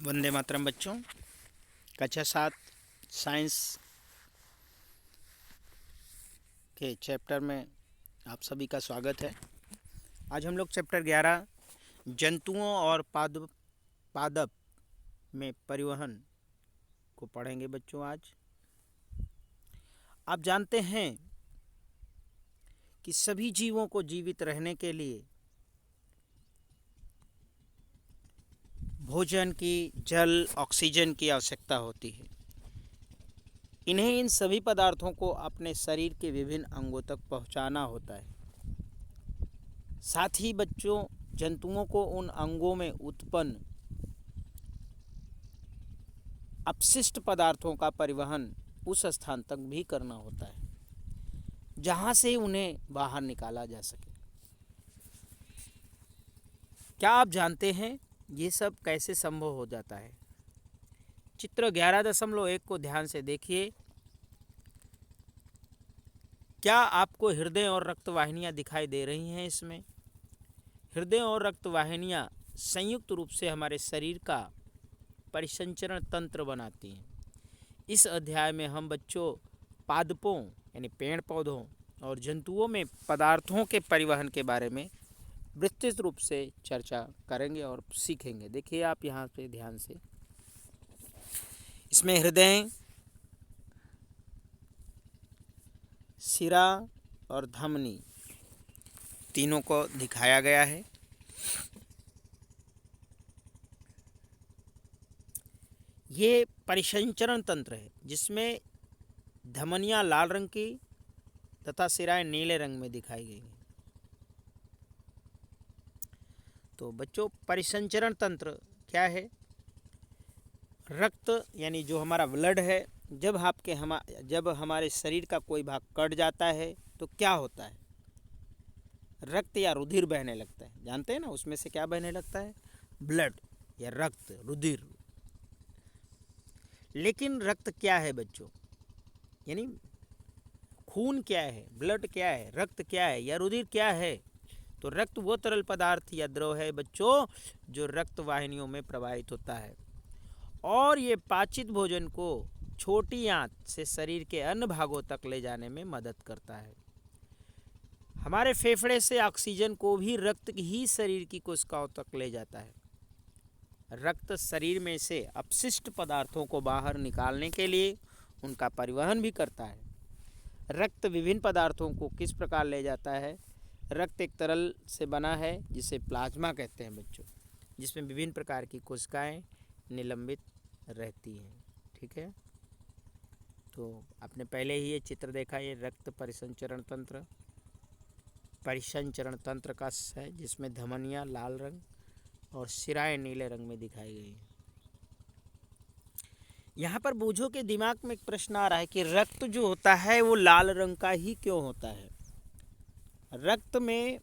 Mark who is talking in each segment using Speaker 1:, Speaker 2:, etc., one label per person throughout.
Speaker 1: वंदे मातरम बच्चों। कक्षा 7 साइंस के चैप्टर में आप सभी का स्वागत है। आज हम लोग चैप्टर 11 जंतुओं और पादप में परिवहन को पढ़ेंगे बच्चों। आज आप जानते हैं कि सभी जीवों को जीवित रहने के लिए भोजन की, जल, ऑक्सीजन की आवश्यकता होती है। इन्हें इन सभी पदार्थों को अपने शरीर के विभिन्न अंगों तक पहुंचाना होता है। साथ ही बच्चों, जंतुओं को उन अंगों में उत्पन्न अपशिष्ट पदार्थों का परिवहन उस स्थान तक भी करना होता है जहां से उन्हें बाहर निकाला जा सके। क्या आप जानते हैं ये सब कैसे संभव हो जाता है? चित्र 11.1 को ध्यान से देखिए। क्या आपको हृदय और रक्त वाहिनियां दिखाई दे रही हैं? इसमें हृदय और रक्त वाहिनियां संयुक्त रूप से हमारे शरीर का परिसंचरण तंत्र बनाती हैं। इस अध्याय में हम बच्चों पादपों यानी पेड़ पौधों और जंतुओं में पदार्थों के परिवहन के बारे में विस्तृत रूप से चर्चा करेंगे और सीखेंगे। देखिए आप यहाँ पे ध्यान से, इसमें हृदय, सिरा और धमनी तीनों को दिखाया गया है। ये परिसंचरण तंत्र है जिसमें धमनियां लाल रंग की तथा सिराएं नीले रंग में दिखाई गई हैं। तो बच्चों, परिसंचरण तंत्र क्या है? रक्त यानी जो हमारा ब्लड है, जब हमारे शरीर का कोई भाग कट जाता है तो क्या होता है? रक्त या रुधिर बहने लगता है। जानते हैं ना, उसमें से क्या बहने लगता है? ब्लड या रक्त, रुधिर। लेकिन रक्त क्या है बच्चों? यानी खून क्या है, ब्लड क्या है, रक्त क्या है या रुधिर क्या है? तो रक्त वो तरल पदार्थ या द्रव है बच्चों जो रक्त वाहिनियों में प्रवाहित होता है और ये पाचित भोजन को छोटी आंत से शरीर के अन्य भागों तक ले जाने में मदद करता है। हमारे फेफड़े से ऑक्सीजन को भी रक्त ही शरीर की कोशिकाओं तक ले जाता है। रक्त शरीर में से अपशिष्ट पदार्थों को बाहर निकालने के लिए उनका परिवहन भी करता है। रक्त विभिन्न पदार्थों को किस प्रकार ले जाता है? रक्त एक तरल से बना है जिसे प्लाज्मा कहते हैं बच्चों, जिसमें विभिन्न प्रकार की कोशिकाएं निलंबित रहती हैं। ठीक है, तो आपने पहले ही ये चित्र देखा। ये रक्त परिसंचरण तंत्र का है जिसमें धमनियां लाल रंग और सिराएं नीले रंग में दिखाई गई हैं। यहाँ पर बूझो के दिमाग में एक प्रश्न आ रहा है कि रक्त जो होता है वो लाल रंग का ही क्यों होता है? रक्त में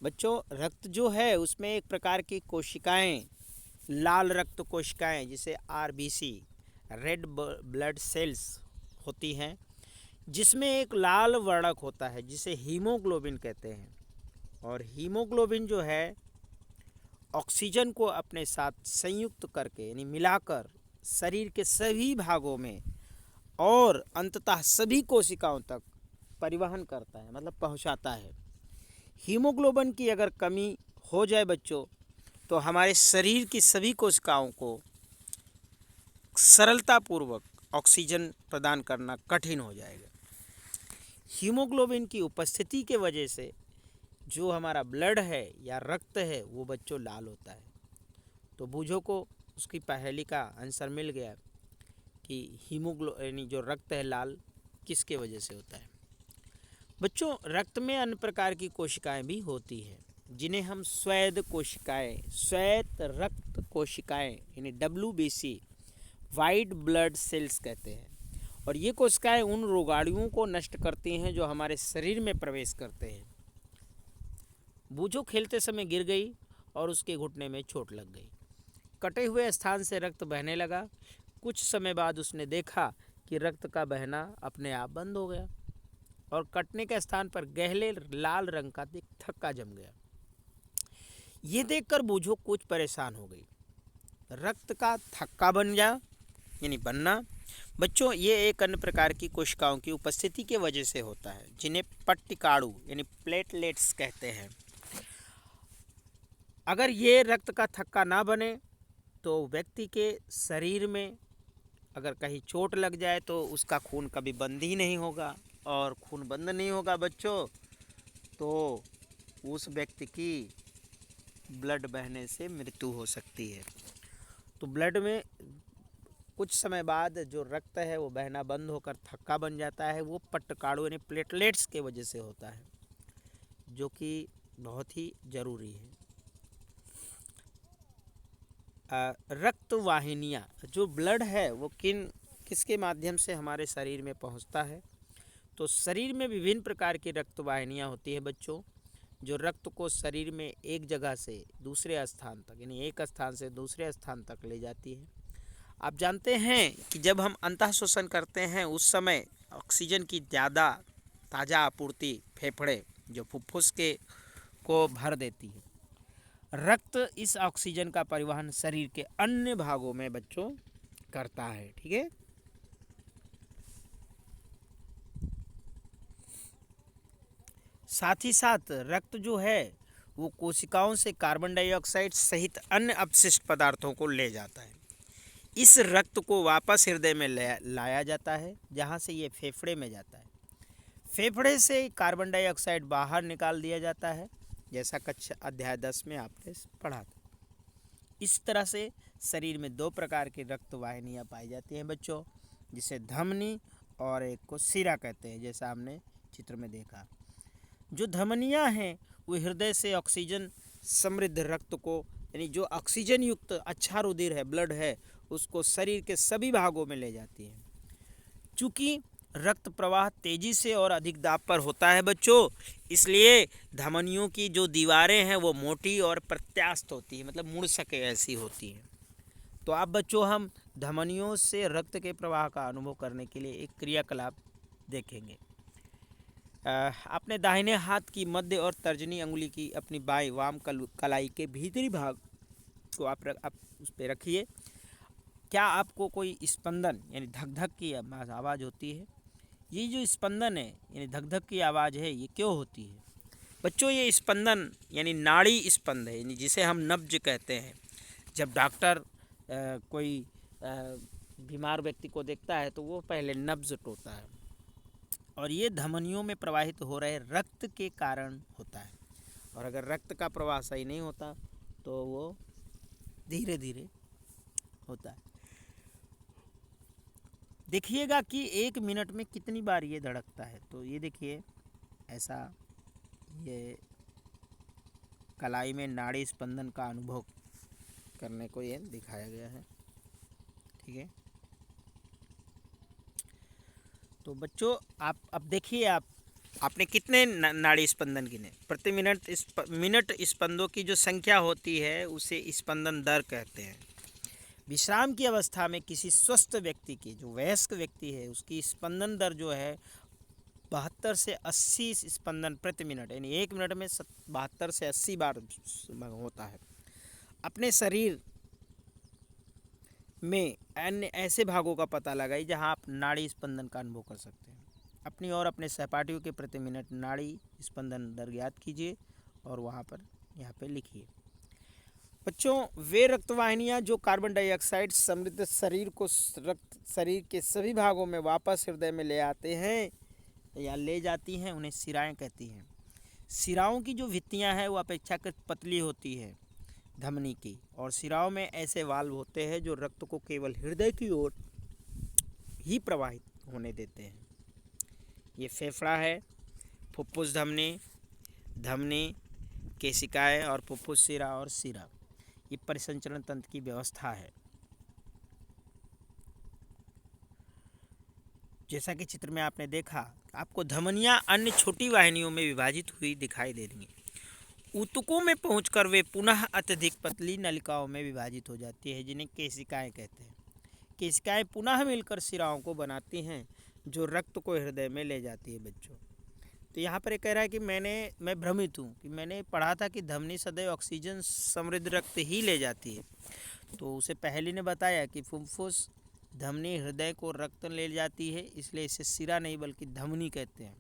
Speaker 1: बच्चों, रक्त जो है उसमें एक प्रकार की कोशिकाएं, लाल रक्त कोशिकाएं जिसे आरबीसी, रेड ब्लड सेल्स होती हैं, जिसमें एक लाल वर्णक होता है जिसे हीमोग्लोबिन कहते हैं। और हीमोग्लोबिन जो है ऑक्सीजन को अपने साथ संयुक्त करके यानी मिलाकर शरीर के सभी भागों में और अंततः सभी कोशिकाओं तक परिवहन करता है, मतलब पहुंचाता है। हीमोग्लोबिन की अगर कमी हो जाए बच्चों तो हमारे शरीर की सभी कोशिकाओं को सरलतापूर्वक ऑक्सीजन प्रदान करना कठिन हो जाएगा। हीमोग्लोबिन की उपस्थिति के वजह से जो हमारा ब्लड है या रक्त है वो बच्चों लाल होता है। तो बूझो को उसकी पहेली का आंसर मिल गया कि यानी जो रक्त है लाल किसके वजह से होता है। बच्चों, रक्त में अन्य प्रकार की कोशिकाएं भी होती हैं जिन्हें हम श्वेत रक्त कोशिकाएं यानी WBC, वाइट ब्लड सेल्स कहते हैं। और ये कोशिकाएं उन रोगाणुओं को नष्ट करती हैं जो हमारे शरीर में प्रवेश करते हैं। बूझो खेलते समय गिर गई और उसके घुटने में चोट लग गई। कटे हुए स्थान से रक्त बहने लगा। कुछ समय बाद उसने देखा कि रक्त का बहना अपने आप बंद हो गया और कटने के स्थान पर गहरे लाल रंग का थक्का जम गया। ये देखकर बूझो कुछ परेशान हो गई। रक्त का थक्का बन जा यानी बनना बच्चों, ये एक अन्य प्रकार की कोशिकाओं की उपस्थिति के वजह से होता है जिन्हें पट्टिकाणु यानी प्लेटलेट्स कहते हैं। अगर ये रक्त का थक्का ना बने तो व्यक्ति के शरीर में अगर कहीं चोट लग जाए तो उसका खून कभी बंद ही नहीं होगा, और खून बंद नहीं होगा बच्चों तो उस व्यक्ति की ब्लड बहने से मृत्यु हो सकती है। तो ब्लड में कुछ समय बाद जो रक्त है वो बहना बंद होकर थक्का बन जाता है, वो पट्टिकाणु यानी प्लेटलेट्स के वजह से होता है, जो कि बहुत ही ज़रूरी है। रक्त वाहिनियाँ, जो ब्लड है वो किसके माध्यम से हमारे शरीर में पहुंचता है? तो शरीर में विभिन्न प्रकार की रक्त वाहिनियाँ होती है बच्चों, जो रक्त को शरीर में एक जगह से दूसरे स्थान तक यानी एक स्थान से दूसरे स्थान तक ले जाती है। आप जानते हैं कि जब हम अंतः शोषण करते हैं उस समय ऑक्सीजन की ज़्यादा ताज़ा आपूर्ति फेफड़े जो फुफ्फुस के को भर देती है। रक्त इस ऑक्सीजन का परिवहन शरीर के अन्य भागों में बच्चों करता है। ठीक है, साथ ही साथ रक्त जो है वो कोशिकाओं से कार्बन डाइऑक्साइड सहित अन्य अपशिष्ट पदार्थों को ले जाता है। इस रक्त को वापस हृदय में लाया जाता है, जहाँ से ये फेफड़े में जाता है। फेफड़े से कार्बन डाइऑक्साइड बाहर निकाल दिया जाता है, जैसा कक्षा अध्याय 10 में आपने पढ़ा था। इस तरह से शरीर में दो प्रकार की रक्त वाहिनियाँ पाई जाती हैं बच्चों, जिसे धमनी और एक को शिरा कहते हैं, जैसा हमने चित्र में देखा। जो धमनियाँ हैं वो हृदय से ऑक्सीजन समृद्ध रक्त को यानी जो ऑक्सीजन युक्त अच्छा रुधिर है, ब्लड है, उसको शरीर के सभी भागों में ले जाती है। चूँकि रक्त प्रवाह तेजी से और अधिक दाब पर होता है बच्चों, इसलिए धमनियों की जो दीवारें हैं वो मोटी और प्रत्यास्थ होती है, मतलब मुड़ सके ऐसी होती हैं। तो आप बच्चों हम धमनियों से रक्त के प्रवाह का अनुभव करने के लिए एक क्रियाकलाप देखेंगे। अपने दाहिने हाथ की मध्य और तर्जनी अंगुली की अपनी बाएं वाम कलाई के भीतरी भाग को आप उस पर रखिए। क्या आपको कोई स्पंदन यानी धक धक की आवाज़ होती है? ये जो स्पंदन है यानी धक धक की आवाज़ है, ये क्यों होती है बच्चों? ये स्पंदन यानी नाड़ी स्पंद है, यानी जिसे हम नब्ज कहते हैं। जब डॉक्टर कोई बीमार व्यक्ति को देखता है तो वो पहले नब्ज टोता है, और ये धमनियों में प्रवाहित हो रहे रक्त के कारण होता है। और अगर रक्त का प्रवाह सही नहीं होता तो वो धीरे धीरे होता है। देखिएगा कि 1 मिनट में कितनी बार ये धड़कता है। तो ये देखिए, ऐसा ये कलाई में नाड़ी स्पंदन का अनुभव करने को ये दिखाया गया है। ठीक है, तो बच्चों आप अब देखिए, आपने कितने नाड़ी स्पंदन गिने? प्रति मिनट स्पंदों की जो संख्या होती है उसे स्पंदन दर कहते हैं। विश्राम की अवस्था में किसी स्वस्थ व्यक्ति की, जो वयस्क व्यक्ति है, उसकी स्पंदन दर जो है 72 से 80 स्पंदन प्रति मिनट, यानी 1 मिनट में 72 से 80 बार होता है। अपने शरीर में अन्य ऐसे भागों का पता लगाइए जहां आप नाड़ी स्पंदन का अनुभव कर सकते हैं। अपनी और अपने सहपाठियों के प्रति मिनट नाड़ी स्पंदन दर ज्ञात कीजिए और वहां पर यहाँ पे लिखिए। बच्चों, वे रक्तवाहिनियाँ जो कार्बन डाइऑक्साइड समृद्ध शरीर के सभी भागों में वापस हृदय में ले आते हैं या ले जाती हैं, उन्हें शिराएं कहती हैं। शिराओं की जो भित्तियाँ हैं वो अपेक्षाकृत पतली होती है धमनी की, और शिराओं में ऐसे वाल्व होते हैं जो रक्त को केवल हृदय की ओर ही प्रवाहित होने देते हैं। ये फेफड़ा है, फुफ्फुस धमनी, केशिकाएँ और फुफ्फुस शिरा और शिरा, ये परिसंचरण तंत्र की व्यवस्था है। जैसा कि चित्र में आपने देखा, आपको धमनियां अन्य छोटी वाहिनियों में विभाजित हुई दिखाई दे रही हैं। ऊतकों में पहुंचकर वे पुनः अत्यधिक पतली नलिकाओं में विभाजित हो जाती है, जिन्हें केशिकाएं कहते हैं। केशिकाएं पुनः मिलकर शिराओं को बनाती हैं जो रक्त को हृदय में ले जाती है बच्चों। तो यहाँ पर ये कह रहा है कि मैं भ्रमित हूँ कि मैंने पढ़ा था कि धमनी सदैव ऑक्सीजन समृद्ध रक्त ही ले जाती है। तो उसे पहले ने बताया कि फुफ्फुस धमनी हृदय को रक्त ले जाती है, इसलिए इसे सिरा नहीं बल्कि धमनी कहते हैं।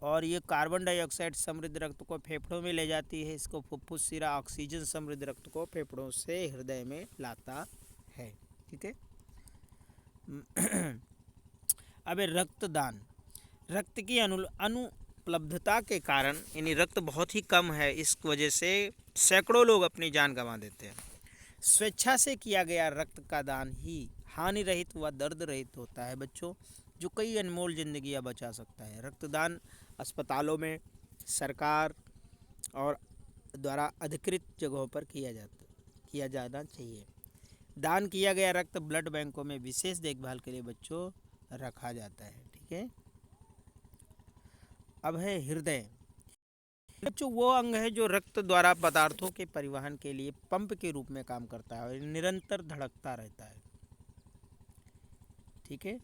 Speaker 1: और ये कार्बन डाइऑक्साइड समृद्ध रक्त को फेफड़ों में ले जाती है, इसको फुफ्फुस सिरा ऑक्सीजन समृद्ध रक्त को फेफड़ों से हृदय में लाता है। ठीक है। अब रक्तदान, रक्त की अनुपलब्धता के कारण यानी रक्त बहुत ही कम है, इस वजह से सैकड़ों लोग अपनी जान गंवा देते हैं। स्वेच्छा से किया गया रक्त का दान ही हानि रहित व दर्द रहित होता है बच्चों, जो कई अनमोल जिंदगियां बचा सकता है। रक्तदान अस्पतालों में, सरकार और द्वारा अधिकृत जगहों पर किया जाना चाहिए। दान किया गया रक्त ब्लड बैंकों में विशेष देखभाल के लिए बच्चों रखा जाता है। ठीक है। अब है हृदय। बच्चों वो अंग है जो रक्त द्वारा पदार्थों के परिवहन के लिए पंप के रूप में काम करता है और निरंतर धड़कता रहता है। ठीक है।